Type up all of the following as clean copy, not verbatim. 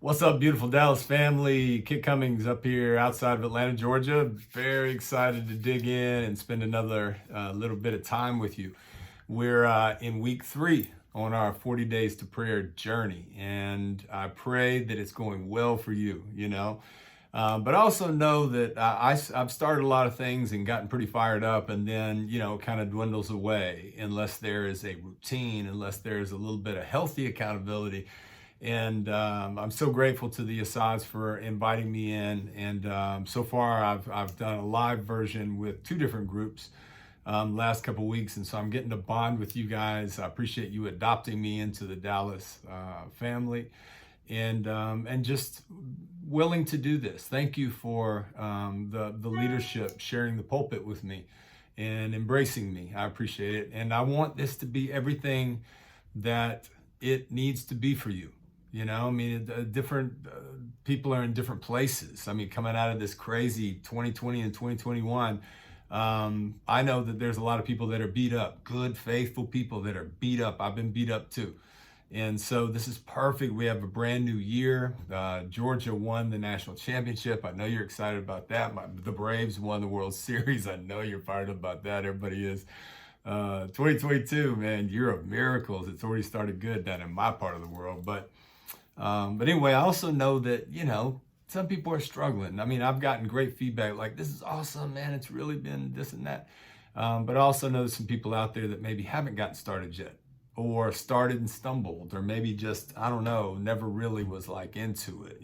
What's up, beautiful Dallas family? Kit Cummings up here outside of Atlanta, Georgia. Very excited to dig in and spend another little bit of time with you. We're in week 3 on our 40 Days to Prayer journey, and I pray that it's going well for you. But I also know that I've started a lot of things and gotten pretty fired up, and then, kind of dwindles away unless there is a routine, unless there's a little bit of healthy accountability. And I'm so grateful to the Assads for inviting me in. And so far, I've done a live version with 2 different groups last couple weeks, and so I'm getting to bond with you guys. I appreciate you adopting me into the Dallas family, and just willing to do this. Thank you for the leadership sharing the pulpit with me and embracing me. I appreciate it, and I want this to be everything that it needs to be for you. Different people are in different places. I mean, coming out of this crazy 2020 and 2021, I know that there's a lot of people that are beat up, good, faithful people that are beat up. I've been beat up too. And so this is perfect. We have a brand new year. Georgia won the national championship. I know you're excited about that. The Braves won the World Series. I know you're fired up about that. Everybody is. 2022, man, year of miracles. It's already started good down in my part of the world. But anyway, I also know that, some people are struggling. I mean, I've gotten great feedback like, this is awesome, man. It's really been this and that. But I also know some people out there that maybe haven't gotten started yet, or started and stumbled, or maybe just, I don't know, never really was like into it.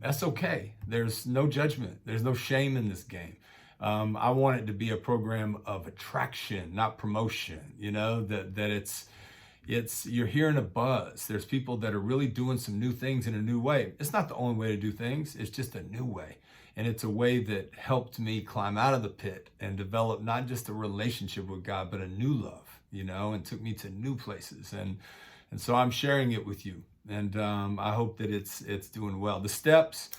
That's okay. There's no judgment. There's no shame in this game. I want it to be a program of attraction, not promotion, that it's you're hearing a buzz. There's people that are really doing some new things in a new way. It's not the only way to do things. It's just a new way. And it's a way that helped me climb out of the pit and develop not just a relationship with God, but a new love, and took me to new places. And so I'm sharing it with you. And I hope that it's doing well. The steps,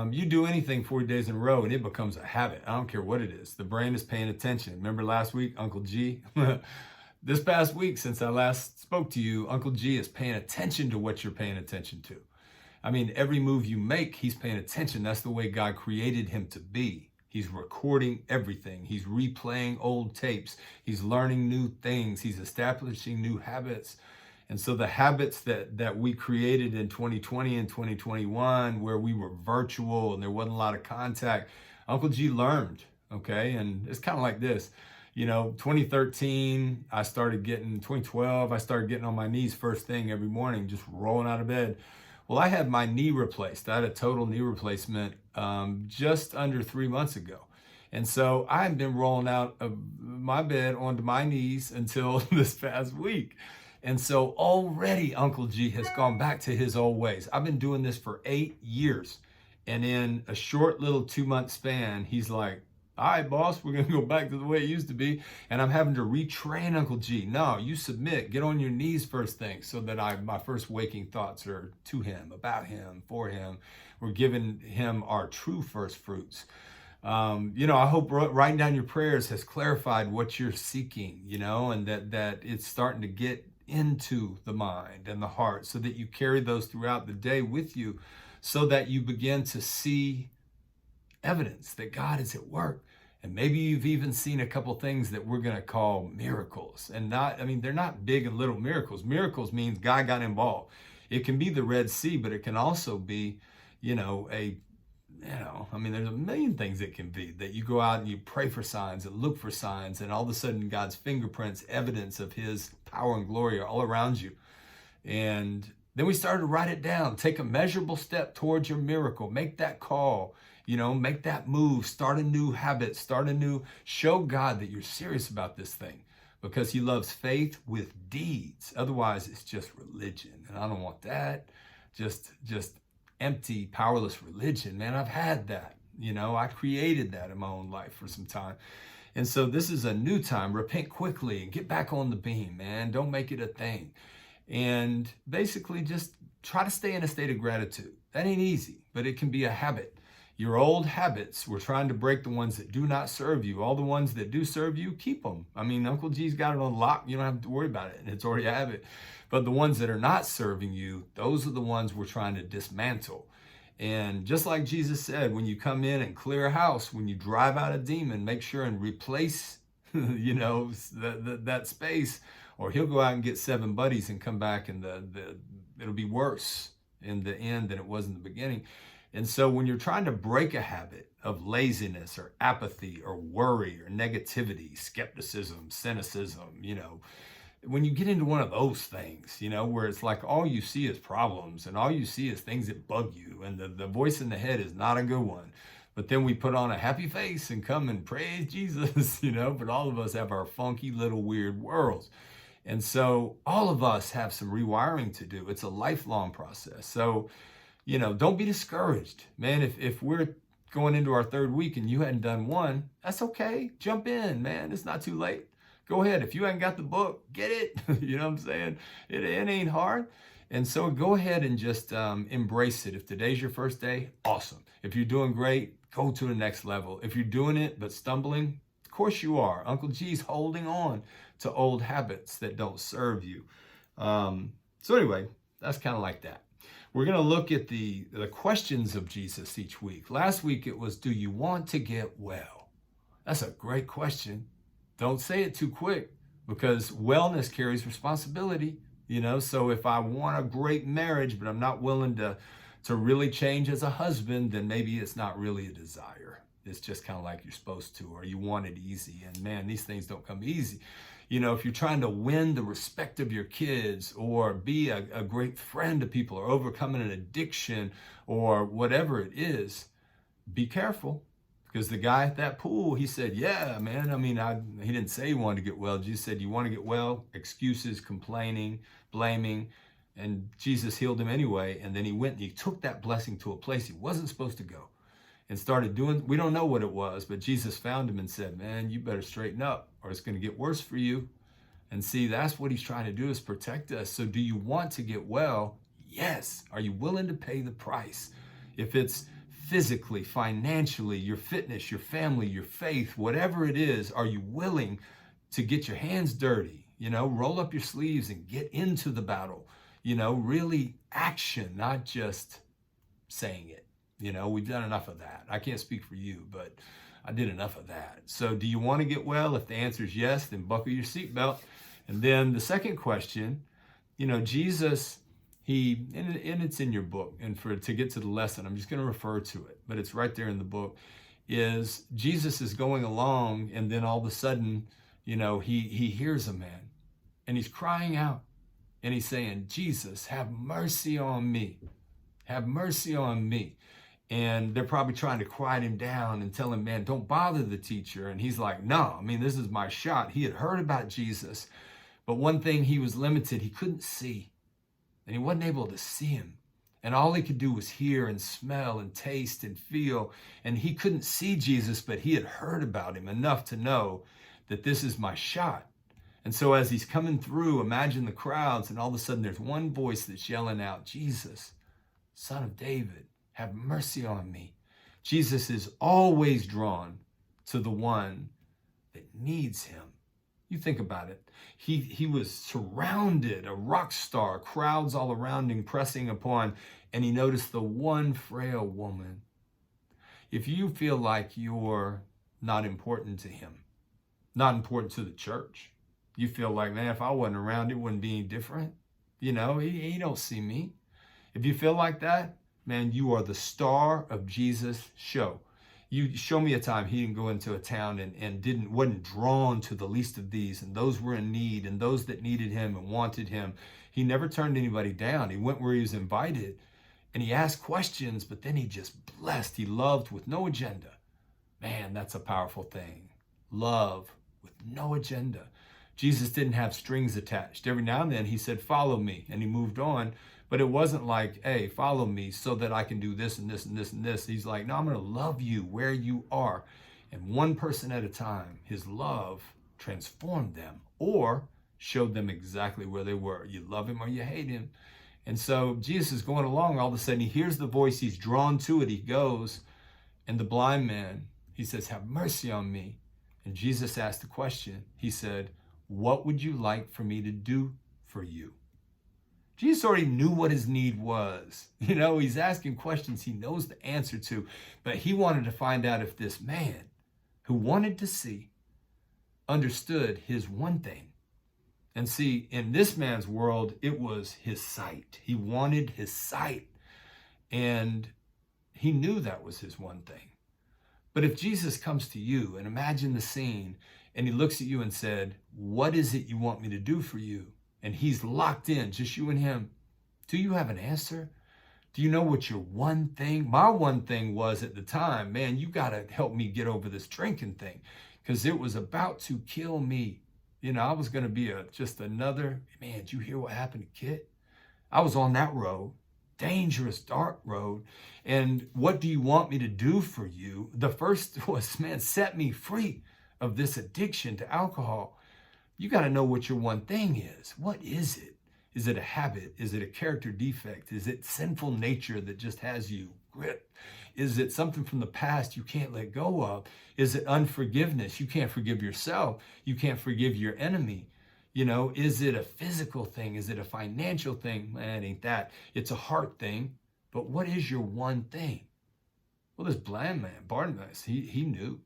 you do anything 40 days in a row and it becomes a habit. I don't care what it is. The brain is paying attention. Remember last week, Uncle G? This past week, since I last spoke to you, Uncle G is paying attention to what you're paying attention to. I mean, every move you make, he's paying attention. That's the way God created him to be. He's recording everything. He's replaying old tapes. He's learning new things. He's establishing new habits. And so the habits that we created in 2020 and 2021, where we were virtual and there wasn't a lot of contact, Uncle G learned, okay? And it's kind of like this. 2013, 2012, I started getting on my knees first thing every morning, just rolling out of bed. Well, I had my knee replaced. I had a total knee replacement just under 3 months ago. And so I had been rolling out of my bed onto my knees until this past week. And so already Uncle G has gone back to his old ways. I've been doing this for 8 years. And in a short little 2-month span, he's like, all right, boss, we're going to go back to the way it used to be. And I'm having to retrain Uncle G. No, you submit, get on your knees first thing, so that my first waking thoughts are to him, about him, for him. We're giving him our true first fruits. I hope writing down your prayers has clarified what you're seeking, and that it's starting to get into the mind and the heart, so that you carry those throughout the day with you, so that you begin to see evidence that God is at work. And maybe you've even seen a couple things that we're going to call miracles. And they're not big and little miracles. Miracles means God got involved. It can be the Red Sea, but it can also be, there's a million things it can be, that you go out and you pray for signs and look for signs, and all of a sudden God's fingerprints, evidence of his power and glory are all around you. And then we started to write it down. Take a measurable step towards your miracle. Make that call. Make that move, start a new habit, show God that you're serious about this thing, because he loves faith with deeds. Otherwise, it's just religion. And I don't want that. Just empty, powerless religion. Man, I've had that. I created that in my own life for some time. And so this is a new time. Repent quickly and get back on the beam, man. Don't make it a thing. And basically just try to stay in a state of gratitude. That ain't easy, but it can be a habit. Your old habits, we're trying to break the ones that do not serve you. All the ones that do serve you, keep them. I mean, Uncle G's got it on lock. You don't have to worry about it. It's already a habit. But the ones that are not serving you, those are the ones we're trying to dismantle. And just like Jesus said, when you come in and clear a house, when you drive out a demon, make sure and replace, that space, or he'll go out and get 7 buddies and come back, and it'll be worse in the end than it was in the beginning. And so when you're trying to break a habit of laziness or apathy or worry or negativity, skepticism, cynicism, when you get into one of those things, where it's like all you see is problems and all you see is things that bug you, and the voice in the head is not a good one. But then we put on a happy face and come and praise Jesus, but all of us have our funky little weird worlds. And so all of us have some rewiring to do. It's a lifelong process. So, don't be discouraged, man. If we're going into our 3rd week and you hadn't done one, that's okay. Jump in, man. It's not too late. Go ahead. If you haven't got the book, get it. You know what I'm saying? It ain't hard. And so go ahead and just embrace it. If today's your first day, awesome. If you're doing great, go to the next level. If you're doing it but stumbling, of course you are. Uncle G's holding on to old habits that don't serve you. So anyway, that's kind of like that. We're going to look at the questions of Jesus each week. Last week it was, do you want to get well? That's a great question. Don't say it too quick, because wellness carries responsibility. So if I want a great marriage, but I'm not willing to really change as a husband, then maybe it's not really a desire. It's just kind of like you're supposed to, or you want it easy. And man, these things don't come easy. If you're trying to win the respect of your kids, or be a great friend to people, or overcoming an addiction, or whatever it is, be careful. Because the guy at that pool, he said, yeah, man, he didn't say he wanted to get well. Jesus said, you want to get well? Excuses, complaining, blaming. And Jesus healed him anyway. And then he went and he took that blessing to a place he wasn't supposed to go, and started doing, we don't know what it was, but Jesus found him and said, man, you better straighten up or it's going to get worse for you. And see, that's what he's trying to do, is protect us. So do you want to get well? Yes. Are you willing to pay the price? If it's physically, financially, your fitness, your family, your faith, whatever it is, are you willing to get your hands dirty? Roll up your sleeves and get into the battle. Really action, not just saying it. We've done enough of that. I can't speak for you, but I did enough of that. So do you want to get well? If the answer is yes, then buckle your seatbelt. And then the second question, Jesus, and it's in your book, and to get to the lesson, I'm just going to refer to it, but it's right there in the book, is Jesus is going along, and then all of a sudden, he hears a man, and he's crying out, and he's saying, Jesus, have mercy on me. Have mercy on me. And they're probably trying to quiet him down and tell him, man, don't bother the teacher. And he's like, no, this is my shot. He had heard about Jesus, but one thing, he was limited. He couldn't see. And he wasn't able to see him. And all he could do was hear and smell and taste and feel. And he couldn't see Jesus, but he had heard about him enough to know that this is my shot. And so as he's coming through, imagine the crowds, and all of a sudden there's one voice that's yelling out, Jesus, Son of David, have mercy on me. Jesus is always drawn to the one that needs him. You think about it. He was surrounded, a rock star, crowds all around him pressing upon, and he noticed the one frail woman. If you feel like you're not important to him, not important to the church, you feel like, man, if I wasn't around, it wouldn't be any different. He don't see me. If you feel like that, man, you are the star of Jesus' show. You show me a time he didn't go into a town and wasn't drawn to the least of these, and those were in need, and those that needed him and wanted him. He never turned anybody down. He went where he was invited, and he asked questions, but then he just blessed. He loved with no agenda. Man, that's a powerful thing. Love with no agenda. Jesus didn't have strings attached. Every now and then he said, follow me, and he moved on. But it wasn't like, hey, follow me so that I can do this and this and this and this. He's like, no, I'm going to love you where you are. And one person at a time, his love transformed them or showed them exactly where they were. You love him or you hate him. And so Jesus is going along. All of a sudden, he hears the voice. He's drawn to it. He goes. And the blind man, he says, have mercy on me. And Jesus asked the question. He said, what would you like for me to do for you? Jesus already knew what his need was. You know, he's asking questions he knows the answer to, but he wanted to find out if this man who wanted to see understood his one thing. And see, in this man's world, it was his sight. He wanted his sight. And he knew that was his one thing. But if Jesus comes to you, and imagine the scene, and he looks at you and said, what is it you want me to do for you? And he's locked in, just you and him. Do you have an answer? Do you know what your one thing? My one thing was at the time, man, you got to help me get over this drinking thing, because it was about to kill me. You know, I was going to be just another, man, did you hear what happened to Kit? I was on that road, dangerous, dark road. And what do you want me to do for you? The first was, man, set me free of this addiction to alcohol. You got to know what your one thing is. What is it? Is it a habit? Is it a character defect? Is it sinful nature that just has you gripped? Is it something from the past you can't let go of? Is it unforgiveness? You can't forgive yourself. You can't forgive your enemy. You know, is it a physical thing? Is it a financial thing? Man, it ain't that. It's a heart thing. But what is your one thing? Well, this blind man, Bartimaeus, he knew.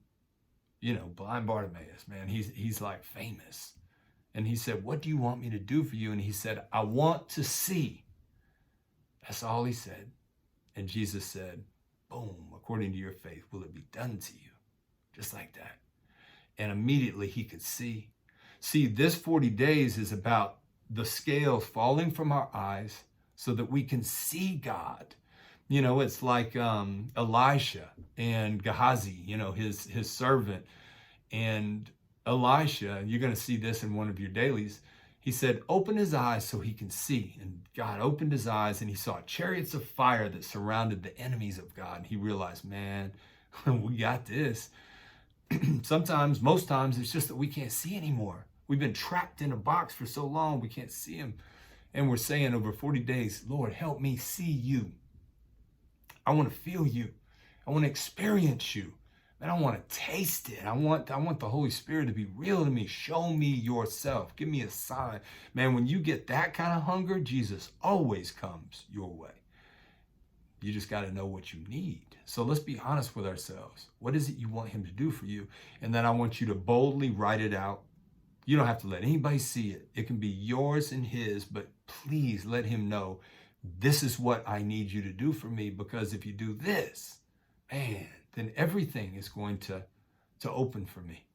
You know, blind Bartimaeus, man, he's like famous. And he said, what do you want me to do for you? And he said, I want to see. That's all he said. And Jesus said, boom, according to your faith, will it be done to you? Just like that. And immediately he could see. See, this 40 days is about the scales falling from our eyes so that we can see God. You know, it's like Elisha and Gehazi, you know, his servant. And Elisha, you're going to see this in one of your dailies. He said, open his eyes so he can see. And God opened his eyes and he saw chariots of fire that surrounded the enemies of God. And he realized, man, we got this. Sometimes, most times, it's just that we can't see anymore. We've been trapped in a box for so long, we can't see him. And we're saying over 40 days, Lord, help me see you. I want to feel you. I want to experience you. And I want to taste it. I want the Holy Spirit to be real to me. Show me yourself. Give me a sign. Man, when you get that kind of hunger, Jesus always comes your way. You just got to know what you need. So let's be honest with ourselves. What is it you want him to do for you? And then I want you to boldly write it out. You don't have to let anybody see it. It can be yours and his, but please let him know, this is what I need you to do for me, because if you do this, man, then everything is going to open for me.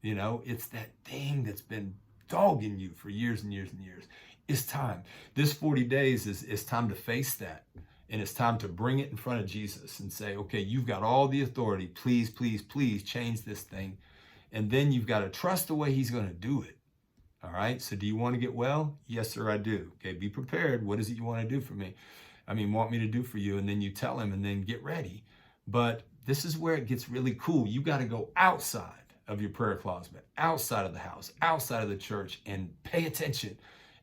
You know, it's that thing that's been dogging you for years and years and years. It's time. This 40 days is time to face that. And it's time to bring it in front of Jesus and say, okay, you've got all the authority. Please, please, please change this thing. And then you've got to trust the way he's going to do it. All right. So do you want to get well? Yes, sir, I do. Okay. Be prepared. What is it you want to do for me? Want me to do for you? And then you tell him and then get ready. But this is where it gets really cool. You got to go outside of your prayer closet, outside of the house, outside of the church, and pay attention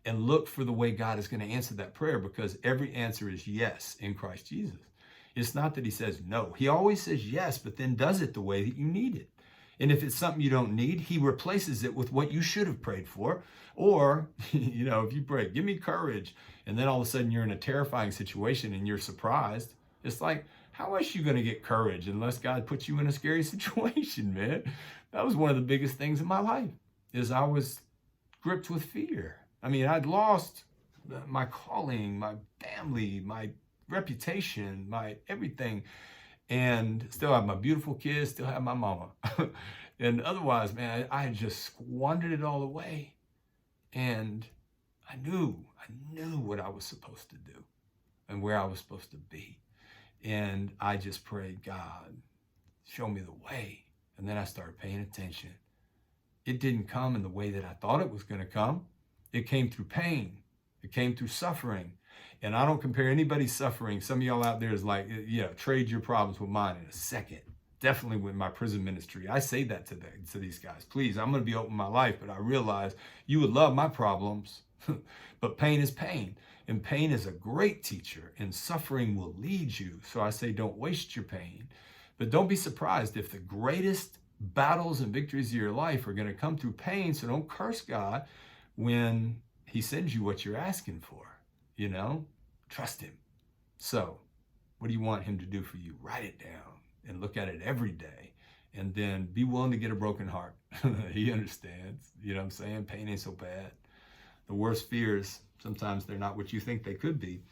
and look for the way God is going to answer that prayer, because every answer is yes in Christ Jesus. It's not that he says no. He always says yes, but then does it the way that you need it. And if it's something you don't need, he replaces it with what you should have prayed for. Or, you know, if you pray, give me courage, and then all of a sudden you're in a terrifying situation and you're surprised, it's like, how else are you going to get courage unless God puts you in a scary situation, man? That was one of the biggest things in my life, is I was gripped with fear. I'd lost my calling, my family, my reputation, my everything, and still have my beautiful kids, still have my mama. And otherwise, man, I just squandered it all away. And I knew what I was supposed to do and where I was supposed to be. And I just prayed, God, show me the way. And then I started paying attention. It didn't come in the way that I thought it was going to come. It came through pain. It came through suffering. And I don't compare anybody's suffering. Some of y'all out there is like, yeah, trade your problems with mine in a second. Definitely with my prison ministry. I say that to these guys. Please, I'm going to be open my life, but I realize you would love my problems. But pain is pain. And pain is a great teacher. And suffering will lead you. So I say, don't waste your pain. But don't be surprised if the greatest battles and victories of your life are going to come through pain. So don't curse God when he sends you what you're asking for. Trust him. So what do you want him to do for you? Write it down and look at it every day. And then be willing to get a broken heart. He understands. You know what I'm saying? Pain ain't so bad. The worst fears, sometimes they're not what you think they could be.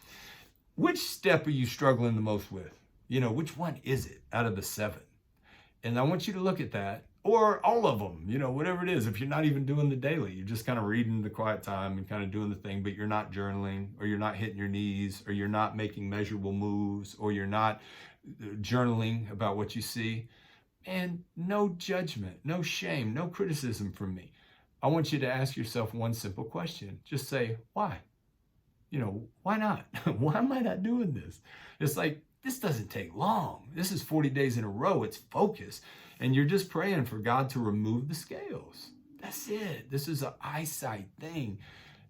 Which step are you struggling the most with? Which one is it out of the 7? And I want you to look at that, or all of them, whatever it is. If you're not even doing the daily, you're just kind of reading the quiet time and kind of doing the thing, but you're not journaling, or you're not hitting your knees, or you're not making measurable moves, or you're not journaling about what you see. And no judgment, no shame, no criticism from me. I want you to ask yourself one simple question. Just say, why? Why not? Why am I not doing this? It's like, this doesn't take long. This is 40 days in a row. It's focus. And you're just praying for God to remove the scales. That's it. This is an eyesight thing.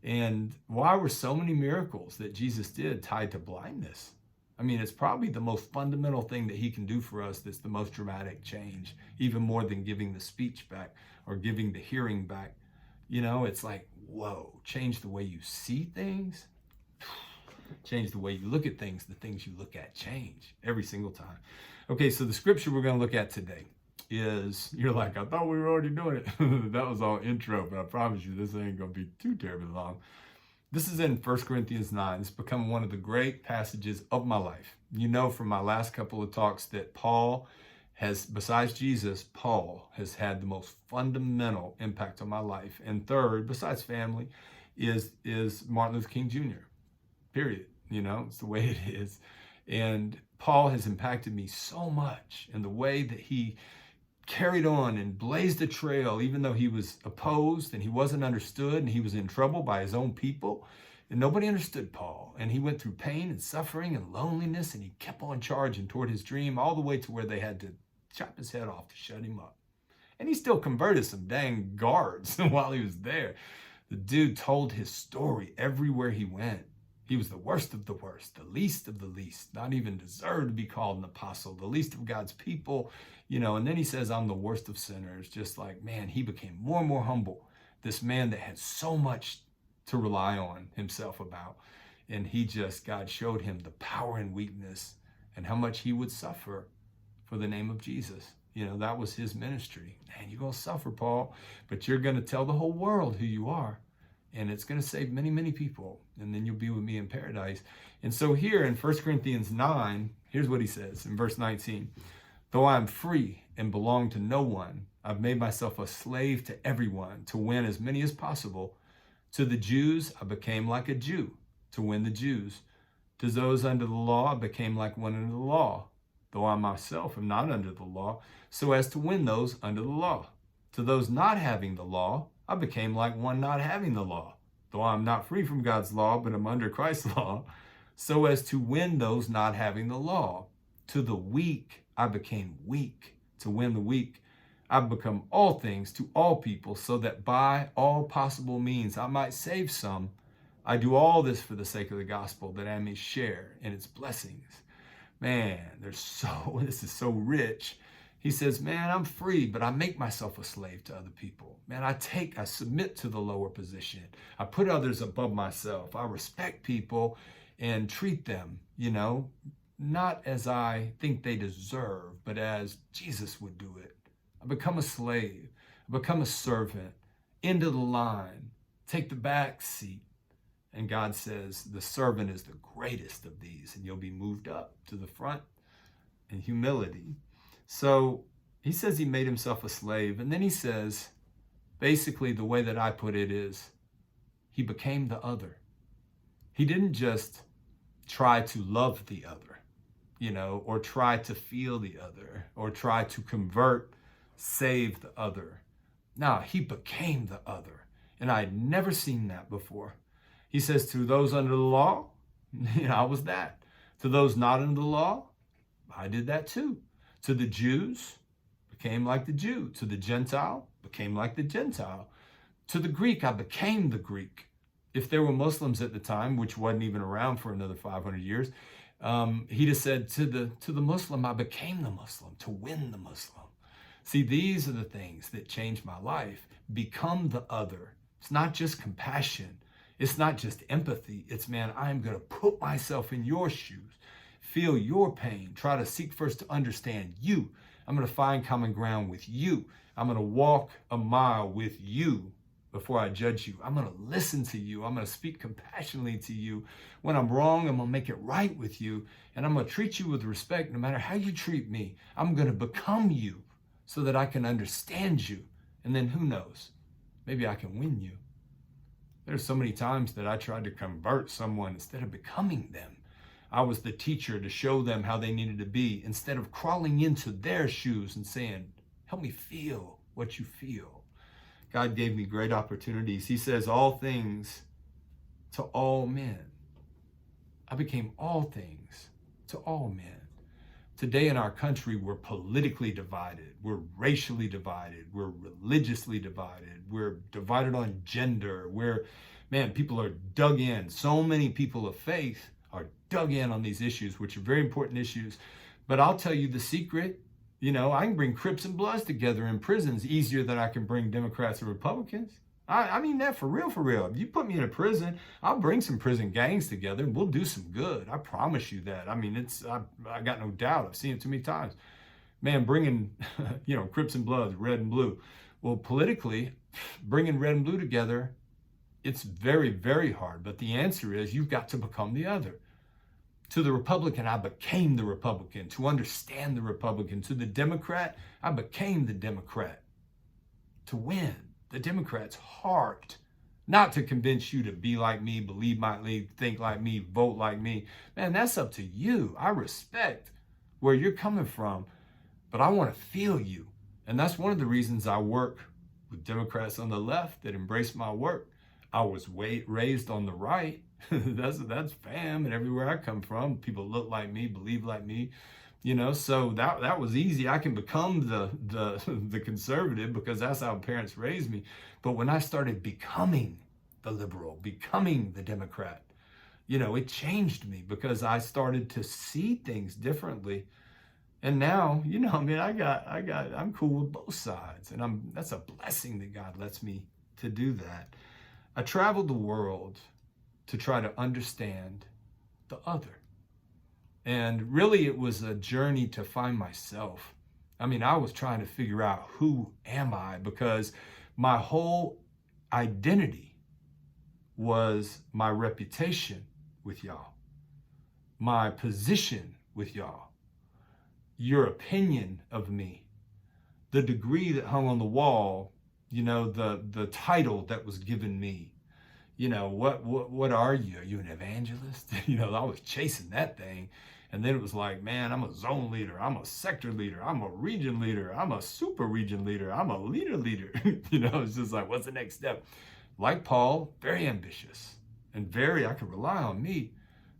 And why were so many miracles that Jesus did tied to blindness? I mean, it's probably the most fundamental thing that he can do for us that's the most dramatic change, even more than giving the speech back or giving the hearing back. It's like, whoa, change the way you see things, change the way you look at things. The things you look at change every single time. Okay, so the scripture we're going to look at today is, you're like, I thought we were already doing it. That was all intro, but I promise you this ain't going to be too terribly long. This is in 1 Corinthians 9. It's become one of the great passages of my life. From my last couple of talks that Paul has, besides Jesus, Paul has had the most fundamental impact on my life. And third, besides family, is Martin Luther King Jr. Period. It's the way it is. And Paul has impacted me so much in the way that he carried on and blazed a trail, even though he was opposed and he wasn't understood and he was in trouble by his own people. And nobody understood Paul. And he went through pain and suffering and loneliness, and he kept on charging toward his dream all the way to where they had to chop his head off to shut him up. And he still converted some dang guards while he was there. The dude told his story everywhere he went. He was the worst of the worst, the least of the least, not even deserved to be called an apostle, the least of God's people, and then he says, I'm the worst of sinners. Just like, man, he became more and more humble. This man that had so much to rely on himself about. And God showed him the power and weakness and how much he would suffer for the name of Jesus. That was his ministry. Man, you're going to suffer, Paul, but you're going to tell the whole world who you are. And it's going to save many, many people. And then you'll be with me in paradise. And so here in 1 Corinthians 9, here's what he says in verse 19. Though I am free and belong to no one, I've made myself a slave to everyone to win as many as possible. To the Jews, I became like a Jew to win the Jews. To those under the law, I became like one under the law, though I myself am not under the law, so as to win those under the law. To those not having the law, I became like one not having the law, though I'm not free from God's law, but I'm under Christ's law, so as to win those not having the law. To the weak, I became weak to win the weak. I've become all things to all people, so that by all possible means I might save some. I do all this for the sake of the gospel, that I may share in its blessings. Man, this is so rich. He says, man, I'm free, but I make myself a slave to other people. Man, I submit to the lower position. I put others above myself. I respect people and treat them, not as I think they deserve, but as Jesus would do it. I become a slave. I become a servant. Into the line. Take the back seat. And God says, the servant is the greatest of these, and you'll be moved up to the front in humility. So he says he made himself a slave. And then he says, basically the way that I put it is, he became the other. He didn't just try to love the other, or try to feel the other, or try to convert, save the other. No, he became the other. And I had never seen that before. He says, to those under the law, I was that. To those not under the law, I did that too. To the Jews, became like the Jew. To the Gentile, became like the Gentile. To the Greek, I became the Greek. If there were Muslims at the time, which wasn't even around for another 500 years, he'd have said to the Muslim, I became the Muslim to win the Muslim. See, these are the things that changed my life. Become the other. It's not just compassion. It's not just empathy. It's, man, I'm going to put myself in your shoes, feel your pain, try to seek first to understand you. I'm going to find common ground with you. I'm going to walk a mile with you before I judge you. I'm going to listen to you. I'm going to speak compassionately to you. When I'm wrong, I'm going to make it right with you. And I'm going to treat you with respect no matter how you treat me. I'm going to become you so that I can understand you. And then who knows? Maybe I can win you. There's so many times that I tried to convert someone instead of becoming them. I was the teacher to show them how they needed to be instead of crawling into their shoes and saying, help me feel what you feel. God gave me great opportunities. He says all things to all men. I became all things to all men. Today in our country, we're politically divided. We're racially divided. We're religiously divided. We're divided on gender. People are dug in. So many people of faith are dug in on these issues, which are very important issues. But I'll tell you the secret. I can bring Crips and Bloods together in prisons easier than I can bring Democrats and Republicans. I mean that for real, for real. If you put me in a prison, I'll bring some prison gangs together and we'll do some good. I promise you that. I mean, I got no doubt. I've seen it too many times. Man, bringing, Crips and Bloods, red and blue. Well, politically, bringing red and blue together, it's very, very hard. But the answer is you've got to become the other. To the Republican, I became the Republican. To understand the Republican. To the Democrat, I became the Democrat. To win the Democrats' heart, not to convince you to be like me, believe like me, think like me, vote like me. Man, that's up to you. I respect where you're coming from, but I want to feel you. And that's one of the reasons I work with Democrats on the left that embrace my work. I was raised on the right. That's fam, and everywhere I come from, people look like me, believe like me. So that was easy. I can become the conservative because that's how parents raised me. But when I started becoming the liberal, becoming the Democrat, it changed me because I started to see things differently. And now, I'm cool with both sides, and that's a blessing that God lets me to do that. I traveled the world to try to understand the other. And really, it was a journey to find myself. I mean, I was trying to figure out who am I, because my whole identity was my reputation with y'all, my position with y'all, your opinion of me, the degree that hung on the wall, the title that was given me. What are you? Are you an evangelist? I was chasing that thing. And then it was like, man, I'm a zone leader. I'm a sector leader. I'm a region leader. I'm a super region leader. I'm a leader. It's just like, what's the next step? Like Paul, very ambitious and I could rely on me.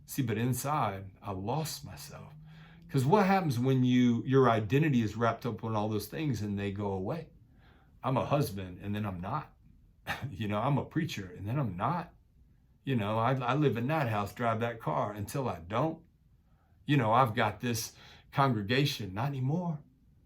See, but inside, I lost myself. Because what happens when your identity is wrapped up in all those things and they go away? I'm a husband and then I'm not. I'm a preacher and then I'm not. I live in that house, drive that car until I don't. I've got this congregation, not anymore.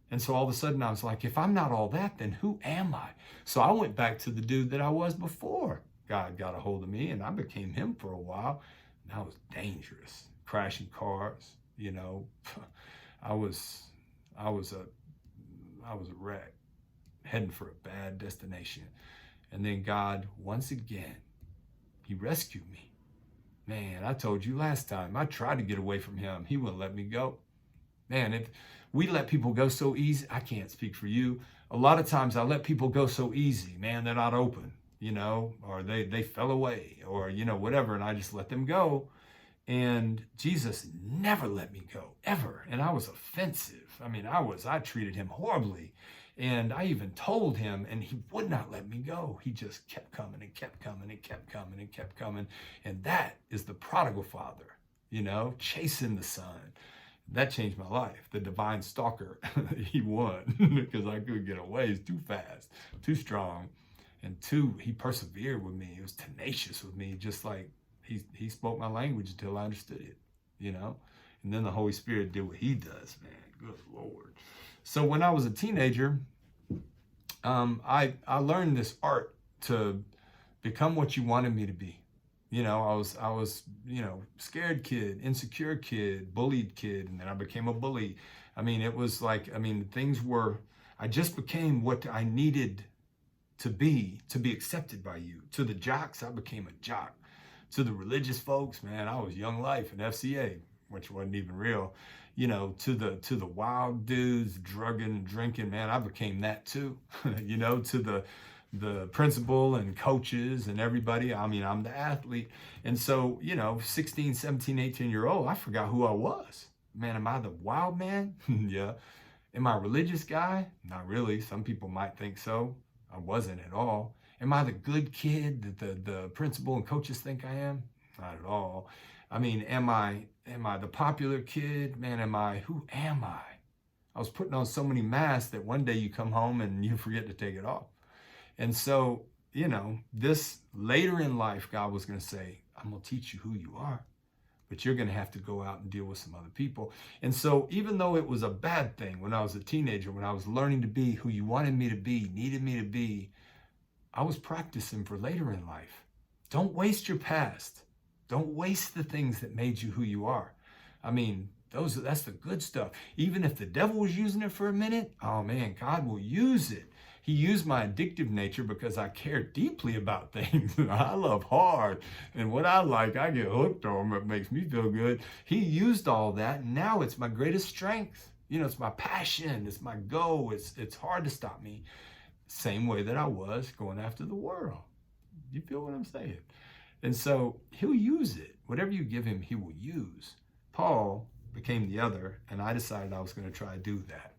And so all of a sudden I was like, if I'm not all that, then who am I? So I went back to the dude that I was before God got a hold of me, and I became him for a while. And I was dangerous, crashing cars. I was a wreck, heading for a bad destination. And then God, once again, he rescued me. Man, I told you last time, I tried to get away from him. He wouldn't let me go. Man, if we let people go so easy, I can't speak for you. A lot of times I let people go so easy, man, they're not open, or they fell away or, whatever. And I just let them go. And Jesus never let me go, ever. And I was offensive. I mean, I treated him horribly. And I even told him, and he would not let me go. He just kept coming and kept coming and kept coming and kept coming. And that is the prodigal father, chasing the son. That changed my life. The divine stalker, he won because I couldn't get away. He's too fast, too strong. And two, he persevered with me. He was tenacious with me, just like he spoke my language until I understood it, you know? And then the Holy Spirit did what he does, man. Good Lord. So when I was a teenager, I learned this art to become what you wanted me to be. You know, I was, you know, scared kid, insecure kid, bullied kid, and then I became a bully. I mean, it was like, I mean, I just became what I needed to be accepted by you. To the jocks, I became a jock. To the religious folks, man, I was Young Life and FCA, which wasn't even real. You know, to the wild dudes, drugging and drinking, man, I became that too. You know, to the principal and coaches and everybody, I mean, I'm the athlete. And so, you know, 16, 17, 18-year-old, I forgot who I was. Man, am I the wild man? Yeah. Am I a religious guy? Not really. Some people might think so. I wasn't at all. Am I the good kid that the principal and coaches think I am? Not at all. I mean, am I the popular kid? Man, who am I? I was putting on so many masks that one day you come home and you forget to take it off. And so, you know, this later in life, God was going to say, I'm going to teach you who you are, but you're going to have to go out and deal with some other people. And so even though it was a bad thing when I was a teenager, when I was learning to be who you wanted me to be, needed me to be, I was practicing for later in life. Don't waste your past. Don't waste the things that made you who you are. I mean, that's the good stuff. Even if the devil was using it for a minute, oh man, God will use it. He used my addictive nature because I care deeply about things. I love hard. And what I like, I get hooked on. It makes me feel good. He used all that. And now it's my greatest strength. You know, it's my passion. It's my goal. It's hard to stop me. Same way that I was going after the world. You feel what I'm saying? And so he'll use it. Whatever you give him, he will use. Paul became the other, and I decided I was going to try to do that.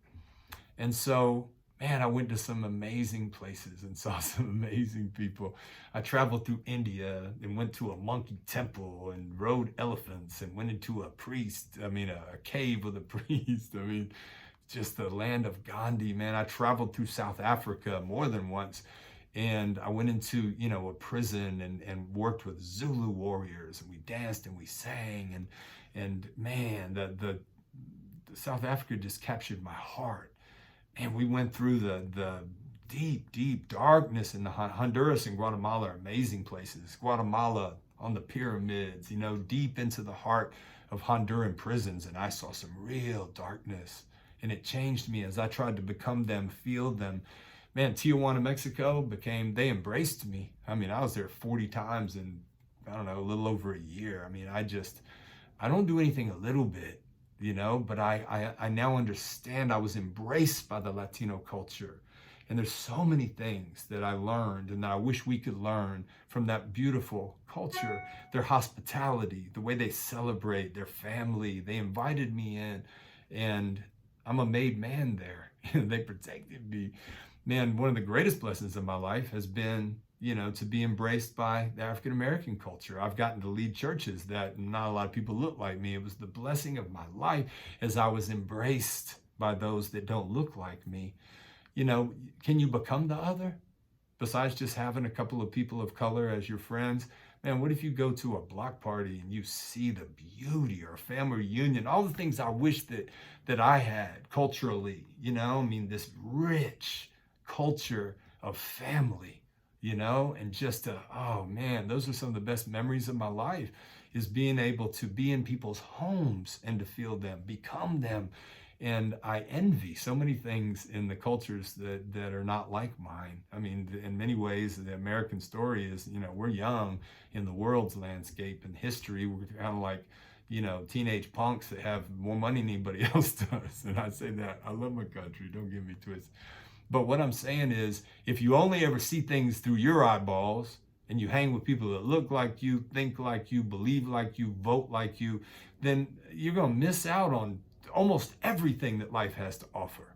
And so, man, I went to some amazing places and saw some amazing people. I traveled through India and went to a monkey temple and rode elephants and went into a cave with a priest. I mean, just the land of Gandhi, man. I traveled through South Africa more than once. And I went into, you know, a prison and worked with Zulu warriors, and we danced and we sang, and man, the South Africa just captured my heart. And we went through the deep darkness in the Honduras and Guatemala are amazing places. Guatemala on the pyramids, you know, deep into the heart of Honduran prisons, and I saw some real darkness, and it changed me as I tried to become them, feel them. Man, Tijuana, Mexico they embraced me. I mean, I was there 40 times in, I don't know, a little over a year. I mean, I don't do anything a little bit, you know, but I now understand I was embraced by the Latino culture. And there's so many things that I learned and that I wish we could learn from that beautiful culture. Their hospitality, the way they celebrate, their family. They invited me in, and I'm a made man there. They protected me. Man, one of the greatest blessings of my life has been, you know, to be embraced by the African American culture. I've gotten to lead churches that not a lot of people look like me. It was the blessing of my life as I was embraced by those that don't look like me. You know, can you become the other? Besides just having a couple of people of color as your friends, man, what if you go to a block party and you see the beauty, or a family reunion, all the things I wish that I had culturally, you know, I mean, this rich culture of family, you know, and just oh man, those are some of the best memories of my life, is being able to be in people's homes and to feel them, become them. And I envy so many things in the cultures that are not like mine. I mean, in many ways, the American story is, you know, we're young in the world's landscape and history. We're kind of like, you know, teenage punks that have more money than anybody else does. And I say that, I love my country, don't get me twisted. But what I'm saying is, if you only ever see things through your eyeballs, and you hang with people that look like you, think like you, believe like you, vote like you, then you're going to miss out on almost everything that life has to offer,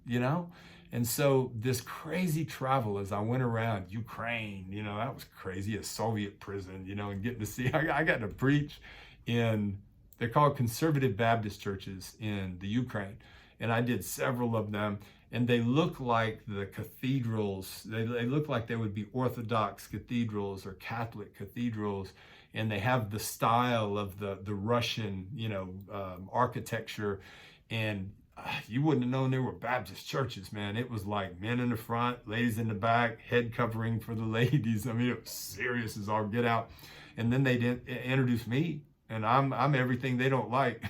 you know? And so this crazy travel as I went around Ukraine, you know, that was crazy, a Soviet prison, you know, and getting to see, I got to preach they're called conservative Baptist churches in the Ukraine. And I did several of them. and they look like the cathedrals. They look like they would be Orthodox cathedrals or Catholic cathedrals, and they have the style of the Russian, architecture, and you wouldn't have known they were Baptist churches, man. It was like men in the front, ladies in the back, head covering for the ladies. I mean, it was serious as all get out. And then they didn't introduce me, and I'm everything they don't like.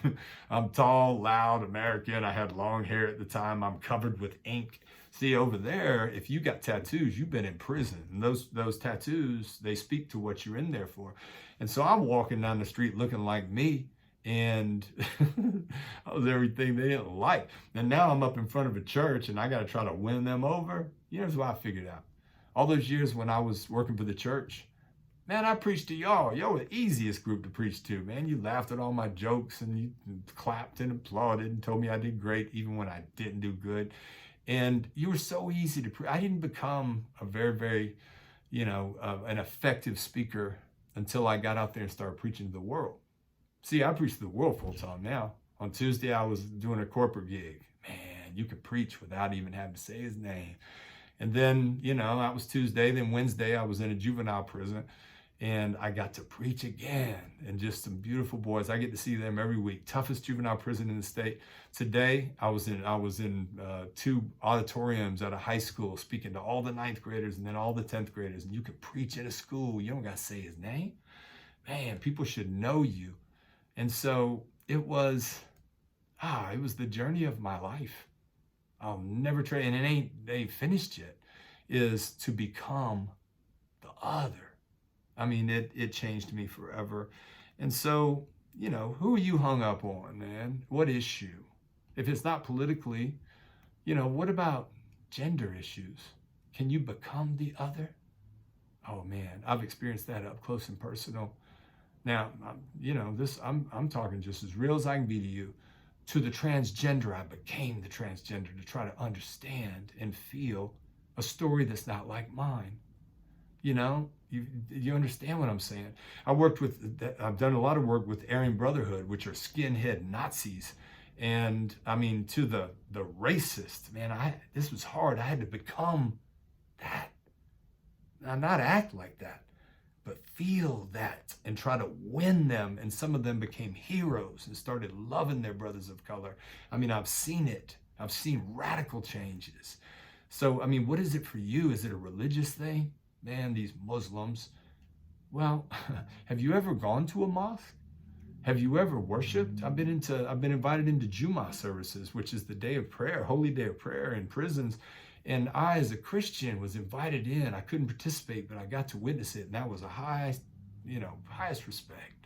I'm tall, loud, American. I had long hair at the time. I'm covered with ink. See, over there, if you got tattoos, you've been in prison. And those tattoos, they speak to what you're in there for. And so I'm walking down the street looking like me, and I was everything they didn't like. And now I'm up in front of a church, and I got to try to win them over. Here's what I figured out. All those years when I was working for the church, man, I preached to y'all. Y'all were the easiest group to preach to, man. You laughed at all my jokes, and you clapped and applauded and told me I did great even when I didn't do good. And you were so easy to preach. I didn't become a very, very, an effective speaker until I got out there and started preaching to the world. See, I preach to the world full time now. On Tuesday, I was doing a corporate gig. Man, you could preach without even having to say his name. And then, that was Tuesday. Then Wednesday, I was in a juvenile prison. And I got to preach again, and just some beautiful boys. I get to see them every week. Toughest juvenile prison in the state. Today, I was in 2 auditoriums at a high school, speaking to all the 9th graders and then all the 10th graders. And you can preach in a school. You don't got to say his name. Man, people should know you. And so it was the journey of my life. I'll never trade, and it ain't finished yet, is to become the other. I mean, it changed me forever. And so, who are you hung up on, man? What issue? If it's not politically, what about gender issues? Can you become the other? Oh man, I've experienced that up close and personal. Now, I'm talking just as real as I can be to you. To the transgender, I became the transgender to try to understand and feel a story that's not like mine. You understand what I'm saying? I've done a lot of work with Aryan Brotherhood, which are skinhead Nazis. And I mean, to the racist, man, this was hard. I had to become that. Now, not act like that, but feel that and try to win them. And some of them became heroes and started loving their brothers of color. I mean, I've seen it. I've seen radical changes. So, I mean, what is it for you? Is it a religious thing? Man, these Muslims. Well, have you ever gone to a mosque? Have you ever worshiped? I've been invited into Jummah services, which is the day of prayer, holy day of prayer in prisons. And I, as a Christian, was invited in. I couldn't participate, but I got to witness it. And that was a highest respect.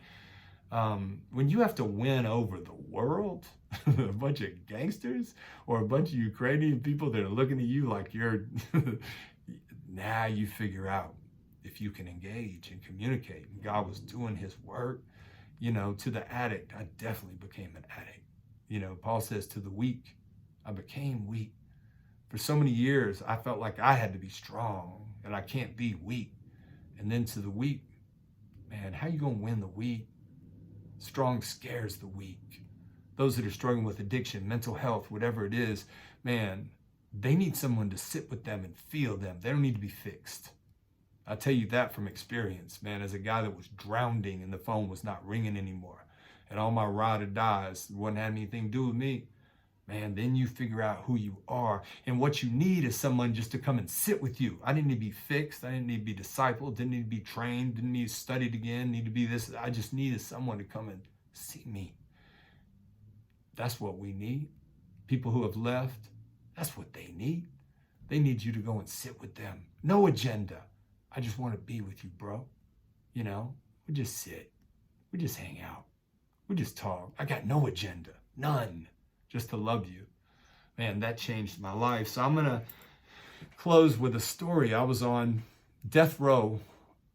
When you have to win over the world, a bunch of gangsters or a bunch of Ukrainian people that are looking at you like you're, now you figure out if you can engage and communicate. And God was doing his work, to the addict. I definitely became an addict. Paul says to the weak, I became weak. For so many years, I felt like I had to be strong and I can't be weak. And then to the weak, man, how you gonna win the weak? Strong scares the weak. Those that are struggling with addiction, mental health, whatever it is, man, they need someone to sit with them and feel them. They don't need to be fixed. I tell you that from experience, man, as a guy that was drowning and the phone was not ringing anymore. And all my ride or dies wouldn't have anything to do with me. Man, then you figure out who you are. And what you need is someone just to come and sit with you. I didn't need to be fixed. I didn't need to be discipled. Didn't need to be trained. Didn't need to study again. Need to be this. I just needed someone to come and see me. That's what we need. People who have left, that's what they need. They need you to go and sit with them. No agenda. I just want to be with you, bro. We just sit. We just hang out. We just talk. I got no agenda. None. Just to love you. Man, that changed my life. So I'm going to close with a story. I was on death row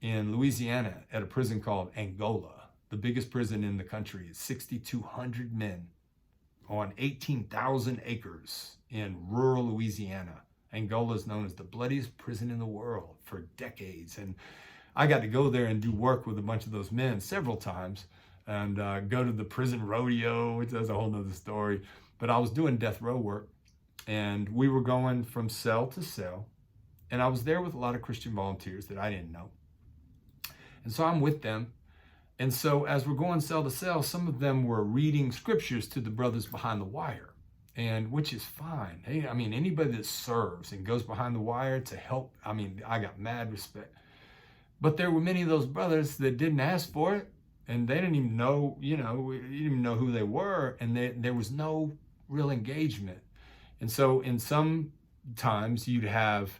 in Louisiana at a prison called Angola. The biggest prison in the country. It's 6,200 men on 18,000 acres in rural Louisiana. Angola is known as the bloodiest prison in the world for decades. And I got to go there and do work with a bunch of those men several times and go to the prison rodeo, which is a whole nother story. But I was doing death row work. And we were going from cell to cell. And I was there with a lot of Christian volunteers that I didn't know. And so I'm with them. And so as we're going cell to cell, some of them were reading scriptures to the brothers behind the wire, and which is fine. Hey, I mean, anybody that serves and goes behind the wire to help, I mean, I got mad respect. But there were many of those brothers that didn't ask for it, and they didn't even know, you didn't even know who they were, and there was no real engagement. And so in some times you'd have